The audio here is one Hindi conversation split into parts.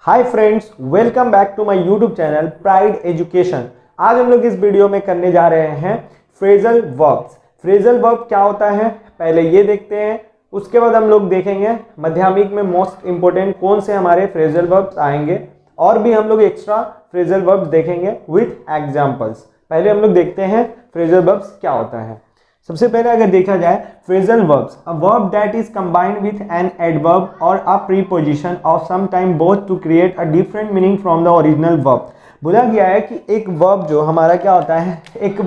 Hi friends, welcome back to my YouTube channel Pride Education. आज हम लोग इस वीडियो में करने जा रहे हैं फ्रेजल वर्ब्स। फ्रेजल वर्ब क्या होता है पहले ये देखते हैं, उसके बाद हम लोग देखेंगे माध्यमिक में मोस्ट इंपोर्टेंट कौन से हमारे फ्रेजल वर्ब्स आएंगे और भी हम लोग एक्स्ट्रा फ्रेजल वर्ब्स देखेंगे विथ एग्जाम्पल्स। पहले हम लोग देखते हैं फ्रेजल वर्ब्स क्या होता है। सबसे पहले अगर देखा जाए phrasal verbs, a verb that is combined with an adverb और अ प्रीपोजिशन और some time both to create a different meaning from the original verb. बोला गया है कि एक वर्ब जो हमारा क्या होता है, एक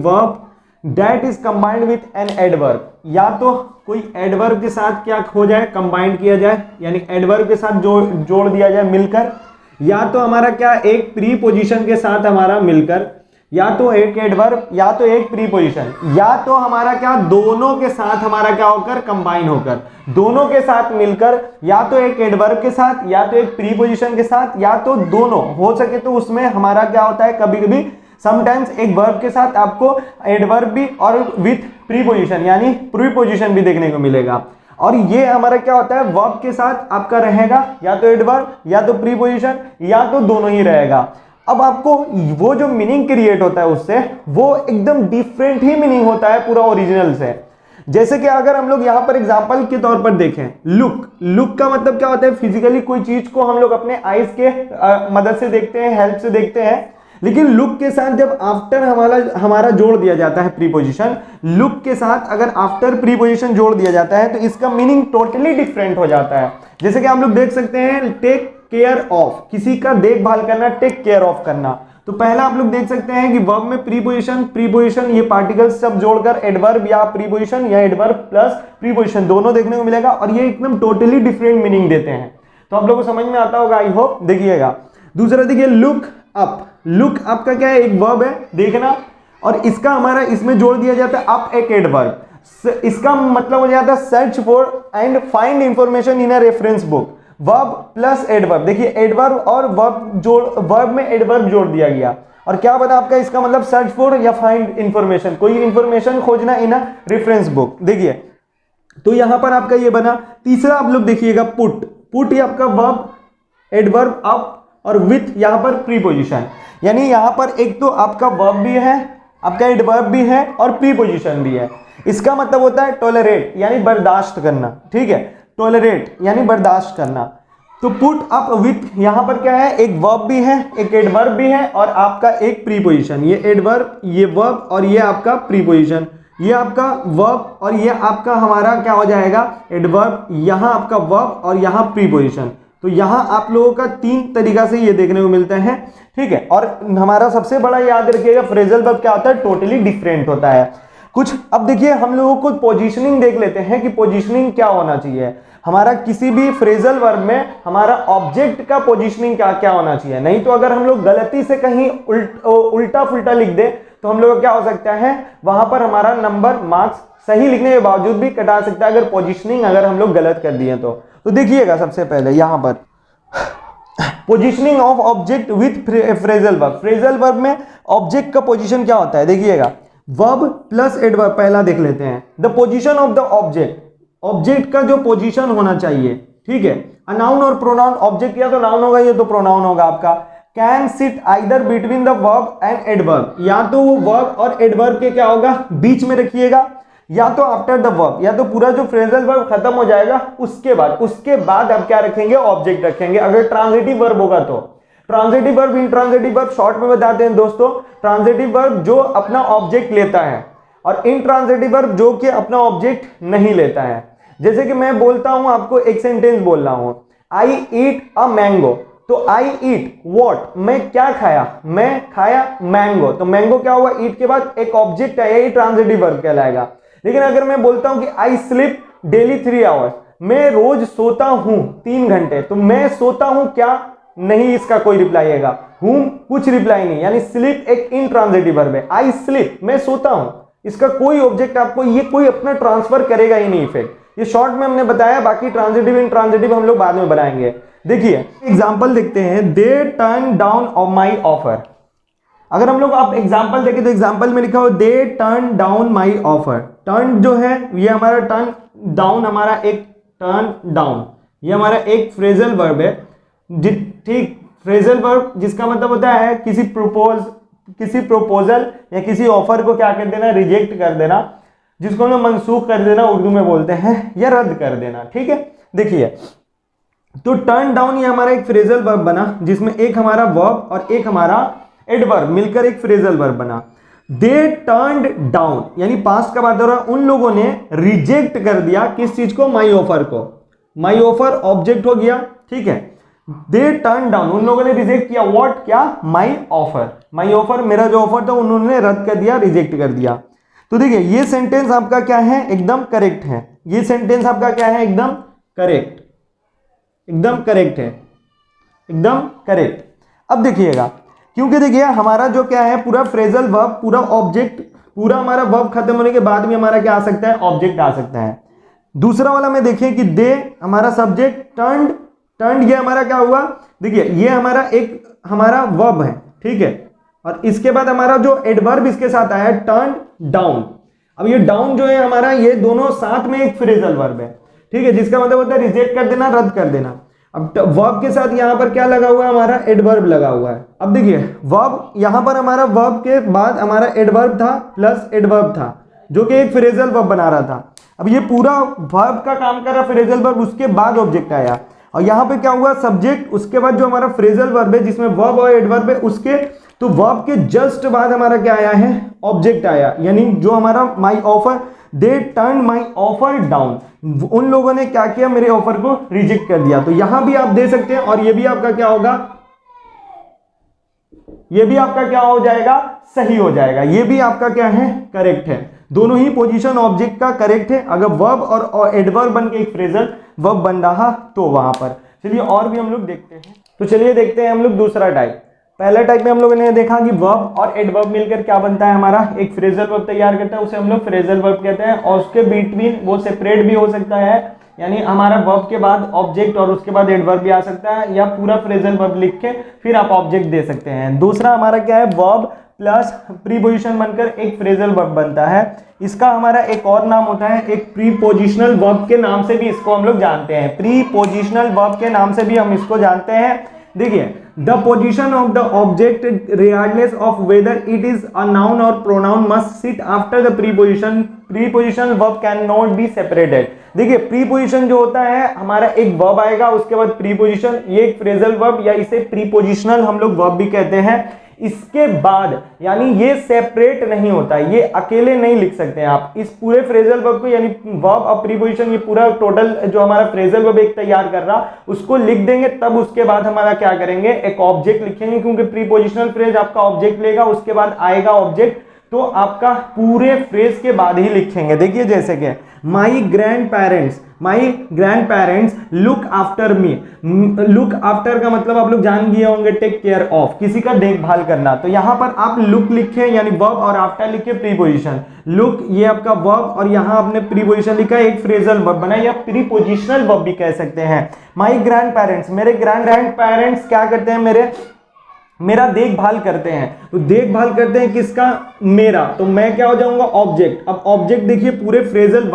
verb that is combined with an adverb, या तो कोई एडवर्ब के साथ क्या हो जाए, कंबाइंड किया जाए, यानी एडवर्ब के साथ जोड़ दिया जाए मिलकर, या तो हमारा क्या एक प्रीपोजिशन के साथ हमारा मिलकर, या तो एक एडवर्ब या तो एक प्रीपोजिशन, या तो हमारा क्या दोनों के साथ हमारा क्या होकर कंबाइन होकर, दोनों के साथ मिलकर, या तो एक एडवर्ब के साथ या तो एक प्रीपोजिशन के साथ, या तो दोनों हो सके तो उसमें हमारा क्या होता है कभी कभी समटाइम्स एक वर्ब के साथ आपको एडवर्ब भी और विथ प्रीपोजिशन यानी प्रीपोजिशन भी देखने को मिलेगा। और ये हमारा क्या होता है वर्ब के साथ आपका रहेगा या तो एडवर्ब या तो प्रीपोजिशन या तो दोनों ही रहेगा। अब आपको वो जो मीनिंग क्रिएट होता है उससे वो एकदम डिफरेंट ही मीनिंग होता है पूरा ओरिजिनल से। जैसे कि अगर हम लोग यहां पर एग्जांपल के तौर पर देखें, लुक का मतलब क्या होता है, फिजिकली कोई चीज को हम लोग अपने आईज के मदद से देखते हैं, हेल्प से देखते हैं। लेकिन लुक के साथ जब आफ्टर हमारा जोड़ दिया जाता है प्रीपोजिशन, लुक के साथ अगर आफ्टर प्रीपोजिशन जोड़ दिया जाता है तो इसका मीनिंग टोटली डिफरेंट हो जाता है। जैसे कि हम लोग देख सकते हैं टेक केयर ऑफ, किसी का देखभाल करना, टेक केयर ऑफ करना। तो पहला आप लोग देख सकते हैं कि वर्ब में प्रीपोजिशन ये पार्टिकल्स सब जोड़कर एडवर्ब या प्रीपोजिशन या एडवर्ब प्लस प्रीपोजिशन दोनों देखने को मिलेगा और ये एकदम टोटली डिफरेंट मीनिंग देते हैं। तो आप लोगों को समझ में आता होगा, आई होप। देखिएगा दूसरा, देखिए लुक अप। लुक अप का क्या है, एक वर्ब है देखना, और इसका हमारा इसमें जोड़ दिया जाता है अप एक एडवर्ब। इसका मतलब हो जाता है search for and find information in a reference book. Verb plus adverb, देखिए एडवर्ब और वर्ब में एडवर्ब जोड़ दिया गया और क्या बता आपका इसका मतलब सर्च फॉर या फाइंड इंफॉर्मेशन, कोई इंफॉर्मेशन खोजना इन अ रेफरेंस बुक। देखिए तो यहां पर आपका ये बना। तीसरा आप लोग देखिएगा पुट ये आपका वर्ब एडवर्ब अप और विथ यहां पर प्रीपोजिशन, यानी यहां पर एक तो आपका वर्ब भी है, आपका एडवर्ब भी है और प्रीपोजिशन भी है। इसका मतलब होता है टॉलरेट यानी बर्दाश्त करना, ठीक है, टॉलरेट यानी बर्दाश्त करना। तो पुट अप विथ यहां पर क्या है, एक वर्ब भी है, एक एडवर्ब भी है और आपका एक प्रीपोजिशन। ये एडवर्ब, ये वर्ब और ये आपका प्रीपोजिशन, ये आपका वर्ब और ये आपका हमारा क्या हो जाएगा एडवर्ब, यहां आपका वर्ब और यहां प्रीपोजिशन। तो यहां आप लोगों का तीन तरीका से ये देखने को मिलता है, ठीक है। और हमारा सबसे बड़ा याद रखिएगा फ्रेजल वर्ब क्या होता है, टोटली डिफरेंट होता है कुछ। अब देखिए हम लोगों को पोजीशनिंग देख लेते हैं कि पोजीशनिंग क्या होना चाहिए हमारा किसी भी फ्रेजल वर्ब में, हमारा ऑब्जेक्ट का पोजीशनिंग क्या क्या होना चाहिए। नहीं तो अगर हम लोग गलती से कहीं उल्टा फुल्टा लिख दे तो हम लोग क्या हो सकता है, वहां पर हमारा नंबर मार्क्स सही लिखने के बावजूद भी कटा सकता है अगर पोजीशनिंग अगर हम लोग गलत कर दिए तो देखिएगा सबसे पहले यहां पर positioning of object with phrasal verb. Phrasal verb में ऑब्जेक्ट का पोजीशन क्या होता है, देखिएगा वर्ब प्लस एडवर्ब। पहला देख लेते हैं the position of the object, object का जो पोजीशन होना चाहिए, ठीक है। अ नाउन और प्रोनाउन, ऑब्जेक्ट या तो नाउन होगा या तो प्रोनाउन होगा आपका। Can sit either between the verb and adverb, या तो वो वर्ब और एडवर्ब के क्या होगा बीच में रखिएगा, या तो आफ्टर द वर्ब, या तो पूरा जो फ्रेजल वर्ब खत्म हो जाएगा उसके बाद आप क्या रखेंगे, ऑब्जेक्ट रखेंगे। अगर ट्रांजिटिव वर्ब होगा तो transitive verb, intransitive verb short में बताते हैं दोस्तों। ट्रांजिटिव वर्ब जो अपना ऑब्जेक्ट लेता है और इंट्रांजिटिव वर्ब जो कि अपना ऑब्जेक्ट नहीं लेता है। जैसे कि मैं बोलता हूं आपको, एक सेंटेंस बोल रहा हूं, आई ईट अ मैंगो। तो आई ईट व्हाट, मैं क्या खाया, मैं खाया मैंगो। तो मैंगो क्या हुआ, ईट के बाद एक ऑब्जेक्ट है, यही ट्रांजिटिव वर्ब कहलाएगा। लेकिन अगर मैं बोलता हूं कि आई स्लीप डेली 3 आवर्स, मैं रोज सोता हूं 3 घंटे, तो मैं सोता हूं क्या, नहीं इसका कोई रिप्लाई आएगा, हूं कुछ रिप्लाई नहीं, यानी स्लीप एक इनट्रांजिटिव वर्ब है। आई स्लीप मैं सोता हूं, इसका कोई ऑब्जेक्ट आपको ये कोई अपना ट्रांसफर करेगा ही नहीं इफेक्ट। ये शॉर्ट में हमने बताया, बाकी ट्रांजिटिव इंट्रांजिटिव हम लोग बाद में बनाएंगे। देखिए एग्जांपल देखते हैं, they turn down of my offer. अगर हम लोग आप एग्जांपल देखें तो एग्जांपल में लिखा हो they turn down my offer. Turn जो है ये हमारा टर्न डाउन, हमारा एक टर्न डाउन ये हमारा एक फ्रेजल वर्ब है। ठीक, फ्रेजल वर्ब जिसका मतलब होता है किसी प्रपोजल या किसी ऑफर को क्या कर देना, रिजेक्ट कर देना, जिसको हम लोग मनसूख कर देना उर्दू में बोलते हैं, या रद्द कर देना। ठीक है, देखिए तो टर्न डाउन ये हमारा एक फ्रेजल वर्ब बना, जिसमें एक हमारा वर्ब और एक हमारा एडवर्ब मिलकर एक फ्रेजल वर्ब बना। दे टर्न्ड डाउन यानी पास्ट का बात हो रहा है, उन लोगों ने रिजेक्ट कर दिया किस चीज को, माई ऑफर को। माई ऑफर ऑब्जेक्ट हो गया, ठीक है। दे टर्न डाउन उन लोगों ने रिजेक्ट किया, व्हाट, क्या, माई ऑफर। माई ऑफर मेरा जो ऑफर था उन्होंने रद्द कर दिया, रिजेक्ट कर दिया। तो देखिए ये सेंटेंस आपका क्या है, एकदम करेक्ट है। ये सेंटेंस आपका क्या है, एकदम करेक्ट, एकदम करेक्ट है, एकदम करेक्ट। अब देखिएगा, क्योंकि देखिए हमारा जो क्या है पूरा फ्रेजल वर्ब, पूरा ऑब्जेक्ट, पूरा हमारा वर्ब खत्म होने के बाद में हमारा क्या आ सकता है, ऑब्जेक्ट आ सकता है। दूसरा वाला में देखिए कि दे हमारा सब्जेक्ट, टर्न्ड, टर्न्ड ये हमारा क्या हुआ, देखिए ये हमारा एक हमारा वर्ब है, ठीक है। और इसके बाद हमारा जो एडवर्ब इसके साथ आया है टर्न डाउन। अब ये डाउन जो है हमारा, ये दोनों साथ में एक फ्रेजल वर्ब है, ठीक है, जिसका मतलब होता है रिजेक्ट कर देना, रद्द कर देना। अब वर्ब के साथ यहां पर क्या लगा हुआ है, हमारा एडवर्ब लगा हुआ है। अब देखिए वर्ब, यहां पर हमारा वर्ब के बाद हमारा एडवर्ब था प्लस एडवर्ब था, जो कि एक फ्रेजल वर्ब बना रहा था। अब ये पूरा वर्ब का काम कर रहा फ्रेजल वर्ब, उसके बाद ऑब्जेक्ट आया। और यहां पे क्या हुआ, सब्जेक्ट, उसके बाद जो हमारा फ्रेजल वर्ब है जिसमें वर्ब और एडवर्ब है, उसके तो वर्ब के जस्ट बाद हमारा क्या आया है, ऑब्जेक्ट आया। यानी जो हमारा my offer, they turn my offer down, उन लोगों ने क्या किया, मेरे ऑफर को रिजेक्ट कर दिया। तो यहां भी आप दे सकते हैं, और ये भी आपका क्या होगा, ये भी आपका क्या हो जाएगा, सही हो जाएगा। ये भी आपका क्या है, करेक्ट है। दोनों ही पोजीशन ऑब्जेक्ट का करेक्ट है। अगर वर्ब और एडवर्ब बन के एक फ्रेजल वर्ब बन रहा तो वहां पर। चलिए और भी हम लोग देखते हैं। तो चलिए देखते हैं हम लोग दूसरा टाइप। पहला टाइप में हम लोगों ने देखा कि वर्ब और एडवर्ब मिलकर क्या बनता है, हमारा एक फ्रेजल वर्ब तैयार करता है, उसे हम लोग फ्रेजल वर्ब कहते हैं। और उसके बिटवीन वो सेपरेट भी हो सकता है, यानी हमारा वर्ब के बाद ऑब्जेक्ट और उसके बाद एडवर्ब भी आ सकता है, या पूरा फ्रेजल वर्ब लिख के फिर आप ऑब्जेक्ट दे सकते हैं। दूसरा हमारा क्या है, वर्ब प्लस प्रीपोजिशन बनकर एक फ्रेजल वर्ब बनता है। इसका हमारा एक और नाम होता है, एक प्रीपोजिशनल वर्ब के नाम से भी इसको हम लोग जानते हैं। प्रीपोजिशनल वर्ब के नाम से भी हम इसको जानते हैं। देखिए, the position of the object regardless of whether it is a noun और pronoun must sit after the preposition. Prepositional verb can not be separated. देखिए प्रीपोजिशन जो होता है हमारा, एक वर्ब आएगा उसके बाद प्रीपोजिशन, ये एक फ्रेजल वर्ब या इसे प्रीपोजिशनल हम लोग वर्ब भी कहते हैं। इसके बाद यानी ये सेपरेट नहीं होता, ये अकेले नहीं लिख सकते हैं आप इस पूरे फ्रेजल वर्ब को, यानी वर्ब और प्रीपोजिशन, ये पूरा टोटल जो हमारा फ्रेजल वर्ब एक तैयार कर रहा उसको लिख देंगे, तब उसके बाद हमारा क्या करेंगे, एक ऑब्जेक्ट लिखेंगे, क्योंकि प्रीपोजिशनल फ्रेज आपका ऑब्जेक्ट लेगा, उसके बाद आएगा ऑब्जेक्ट, तो आपका पूरे फ्रेज के बाद ही लिखेंगे। देखिए जैसे कि my grand parents look after me. Look after का मतलब आप लोग जान गए होंगे, टेक केयर ऑफ, किसी का देखभाल करना। तो यहां पर आप लुक लिखे यानी वर्ब और आफ्टर लिखे प्रीपोजिशन। लुक ये आपका वर्ब और यहां आपने प्रीपोजिशन लिखा, एक फ्रेजल वर्ब बना, या प्रीपोजिशनल वर्ब भी कह सकते हैं। माई ग्रैंड पेरेंट्स, मेरे ग्रैंड पेरेंट्स क्या करते हैं, मेरा देखभाल करते हैं। तो देखभाल करते हैं किसका, मेरा, तो मैं क्या हो जाऊंगा, ऑब्जेक्ट। अब ऑब्जेक्ट देखिए पूरे फ्रेजल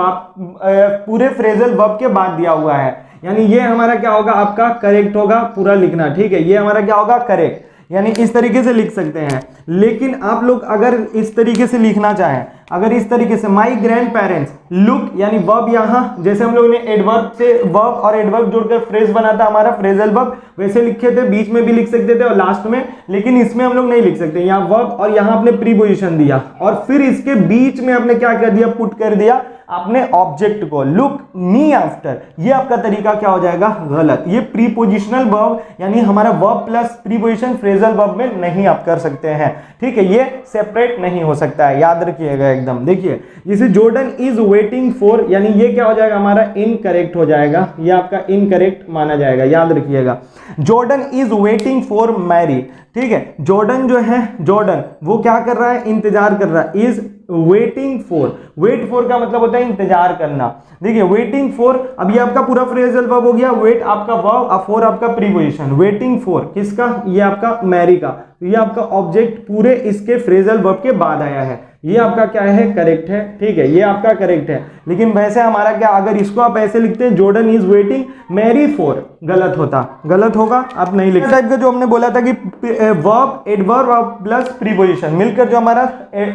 वर्ब के बाद दिया हुआ है, यानी ये हमारा क्या होगा, आपका करेक्ट होगा पूरा लिखना, ठीक है, ये हमारा क्या होगा, करेक्ट, यानी इस तरीके से लिख सकते हैं। लेकिन आप लोग अगर इस तरीके से लिखना चाहें, अगर इस तरीके से माई ग्रैंड पेरेंट्स लुक, यानी वर्ब यहां जैसे हम लोगों ने एडवर्ब से वर्ब और एडवर्ब जोड़कर फ्रेज बना था हमारा फ्रेजल वर्ब, वैसे लिखे थे, बीच में भी लिख सकते थे और लास्ट में, लेकिन इसमें हम लोग नहीं लिख सकते। यहाँ वर्ब और यहाँ आपने प्रीपोजिशन दिया और फिर इसके बीच में आपने क्या कर दिया, पुट कर दिया आपने ऑब्जेक्ट को, लुक मी आफ्टर। ये आपका तरीका क्या हो जाएगा, गलत। ये प्रीपोजिशनल वर्ब यानी हमारा verb plus preposition phrasal verb में नहीं आप कर सकते हैं, ठीक है, ये सेपरेट नहीं हो सकता है, याद रखिएगा एकदम। देखिए जैसे जॉर्डन इज वेटिंग फॉर, यानी ये क्या हो जाएगा, हमारा इनकरेक्ट हो जाएगा, ये आपका इनकरेक्ट माना जाएगा, याद रखिएगा। Jordan is waiting for Mary, ठीक है, जॉर्डन जो है, जॉर्डन वो क्या कर रहा है, इंतजार कर रहा है, is waiting for. Wait for का मतलब होता है इंतजार करना। देखिए वेटिंग फॉर, अब ये आपका पूरा फ्रेजल वर्ब हो गया, वेट आपका वर्ब, फॉर आपका प्रीपोजिशन। वेटिंग फॉर किसका, ये आपका मैरी का, तो ये आपका ऑब्जेक्ट पूरे इसके फ्रेजल वर्ब के बाद आया है। ये आपका क्या है, करेक्ट है, ठीक है, ये आपका करेक्ट है। लेकिन वैसे हमारा क्या, अगर इसको आप ऐसे लिखते हैं Jordan is waiting Mary for, गलत होता, गलत होगा, आप नहीं लिखते। टाइप का जो हमने बोला था कि वर्ब एडवर्ब प्लस प्रीपोजिशन मिलकर जो हमारा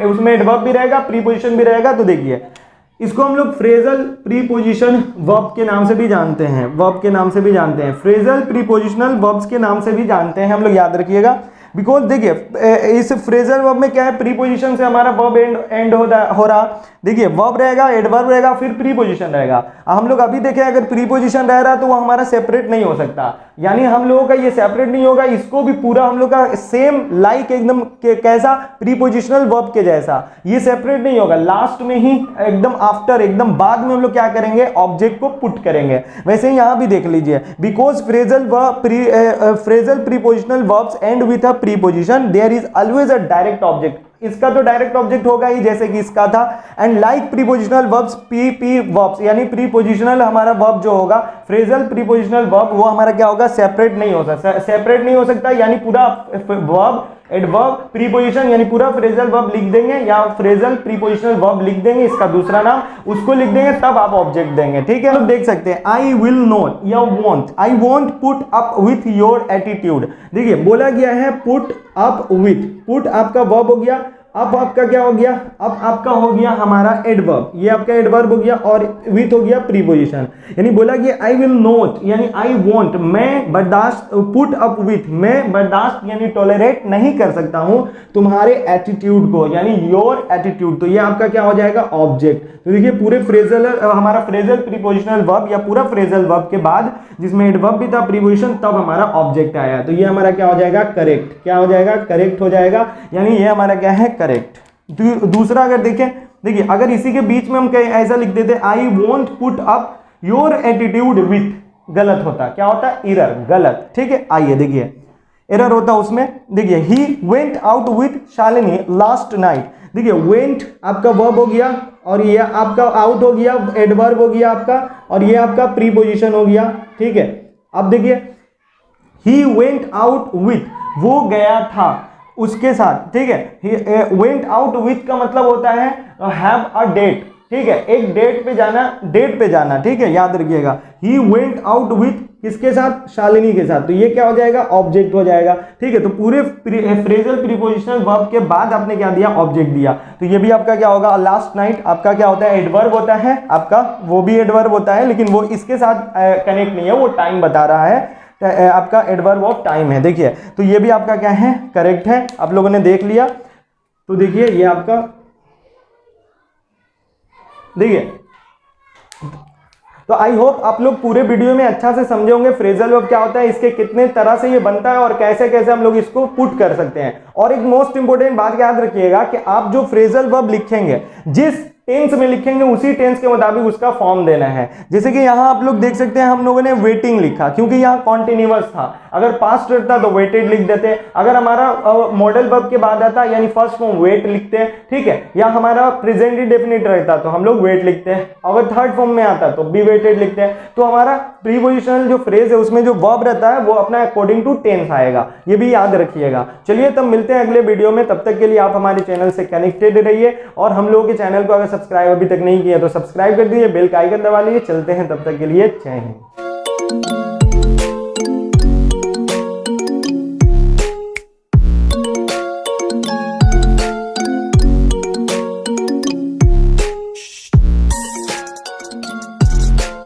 उसमें एडवर्ब भी रहेगा प्रीपोजिशन भी रहेगा, तो देखिए इसको हम लोग फ्रेजल प्रीपोजिशन वर्ब के नाम से भी जानते हैं, वर्ब के नाम से भी जानते हैं, फ्रेजल प्रीपोजिशनल वर्ब्स के नाम से भी जानते हैं हम लोग, याद रखिएगा। बिकॉज देखिए इस फ्रेजल वर्ब में क्या है, प्रीपोजिशन से हमारा वर्ब एंड हो रहा, देखिए वर्ब रहेगा, एडवर्ब रहेगा, फिर प्रीपोजिशन रहेगा। हम लोग अभी देखें अगर प्रीपोजिशन रह रहा तो वो हमारा सेपरेट नहीं हो सकता, यानी हम लोगों का ये सेपरेट नहीं होगा, इसको भी पूरा हम लोग का सेम लाइक एकदम कैसा, प्रीपोजिशनल वर्ब के जैसा, ये सेपरेट नहीं होगा, लास्ट में ही एकदम आफ्टर एकदम बाद में हम लोग क्या करेंगे, ऑब्जेक्ट को पुट करेंगे। वैसे ही यहां भी देख लीजिए, because phrasal prepositional verbs end with a preposition there is always a direct object, इसका तो डायरेक्ट ऑब्जेक्ट होगा ही जैसे कि इसका था। And like prepositional verbs P verbs, यानी प्रीपोजिशनल हमारा वर्ब जो होगा, फ्रेजल प्रीपोजिशनल वर्ब, वो हमारा क्या होगा, सेपरेट नहीं हो सकता, सेपरेट नहीं हो सकता, यानी पूरा वर्ब एडवर्ब प्रीपोजिशन यानी पूरा फ्रेजल वर्ब लिख देंगे या फ्रेजल प्रीपोजिशनल वर्ब लिख देंगे, इसका दूसरा नाम उसको लिख देंगे, तब आप ऑब्जेक्ट देंगे, ठीक है। लोग देख सकते हैं आई विल नॉट या want, I want put up with your attitude, देखिए बोला गया है पुट अप विथ, पुट आपका वर्ब हो गया, अब आपका क्या हो गया, अब आपका हो गया हमारा एडवर्ब, ये आपका एडवर्ब हो गया और विथ हो गया प्रीपोजिशन, यानी बोला कि आई विल नॉट यानी आई वॉन्ट, मैं बर्दाश्त, पुट अप विथ मैं बर्दाश्त यानी टॉलरेट नहीं कर सकता हूं तुम्हारे एटीट्यूड को, यानी योर एटीट्यूड, तो ये आपका क्या हो जाएगा, ऑब्जेक्ट। तो देखिए पूरे फ्रेजल हमारा फ्रेजल प्रीपोजिशनल वर्ब या पूरा फ्रेजल वर्ब के बाद जिसमें एडवर्ब भी था प्रीपोजिशन, तब हमारा ऑब्जेक्ट आया, तो ये हमारा क्या हो जाएगा, करेक्ट, क्या हो जाएगा, करेक्ट हो जाएगा, यानी ये हमारा क्या है, करेक्ट। दूसरा अगर देखें, देखिए अगर इसी के बीच में हम कहीं ऐसा लिख देते I won't put up your attitude with, गलत होता, क्या होता, एरर, गलत, ठीक है। आइए देखिए एरर होता उसमें, देखिए he went out with Shalini last night, देखिए वेंट आपका वर्ब हो गया और ये आपका आउट हो गया, एडवर्ब हो गया आपका, और ये आपका प्रीपोजिशन हो गया, ठीक है। अब देखिए ही वेंट आउट विथ, वो गया था उसके साथ, ठीक है। वेंट आउट विथ का मतलब होता है हैव अ डेट, ठीक है, एक डेट पे जाना, डेट पे जाना, ठीक है, याद रखिएगा। ही वेंट आउट विथ किसके साथ, शालिनी के साथ, तो ये क्या हो जाएगा, ऑब्जेक्ट हो जाएगा, ठीक है। तो पूरे फ्रेजल प्रीपोजिशनल वर्ब के बाद आपने क्या दिया, ऑब्जेक्ट दिया, तो ये भी आपका क्या होगा, लास्ट नाइट आपका क्या होता है, एडवर्ब होता है आपका, वो भी एडवर्ब होता है लेकिन वो इसके साथ कनेक्ट नहीं है, वो टाइम बता रहा है, आपका एडवर्ब ऑफ टाइम है, देखिए। तो ये भी आपका क्या है, करेक्ट है, आप लोगों ने देख लिया। तो देखिए ये आपका, देखिए तो आई होप आप लोग पूरे वीडियो में अच्छा से समझे होंगे फ्रेजल वर्ब क्या होता है, इसके कितने तरह से ये बनता है और कैसे कैसे हम लोग इसको पुट कर सकते हैं। और एक मोस्ट इंपोर्टेंट बात याद रखिएगा कि आप जो फ्रेजल वर्ब लिखेंगे, जिस टेंस में लिखेंगे उसी टेंस के मुताबिक उसका फॉर्म देना है। जैसे कि यहां आप लोग देख सकते हैं हम लोगों ने वेटिंग लिखा क्योंकि यहां कॉन्टिन्यूअस था, अगर पास्ट रहता तो वेटेड लिख देते, अगर हमारा मॉडल वर्ब के बाद आता यानी फर्स्ट फॉर्म वेट लिखते हैं, ठीक है, या हमारा प्रेजेंट इंडेफिनिट रहता तो हम लोग वेट लिखते हैं, अगर थर्ड फॉर्म में आता तो बी वेटेड लिखते हैं। तो हमारा प्रीपोजिशनल जो फ्रेज है उसमें जो वर्ब रहता है वो अपना अकॉर्डिंग टू टेंस आएगा, ये भी याद रखिएगा। चलिए तब मिलते हैं अगले वीडियो में, तब तक के लिए आप हमारे चैनल से कनेक्टेड रहिए और हम लोगों के चैनल को अगर सब्सक्राइब अभी तक नहीं किया तो सब्सक्राइब कर दीजिए, बेल का आइकन दबा लीजिए। चलते हैं तब तक के लिए, जय हिंद।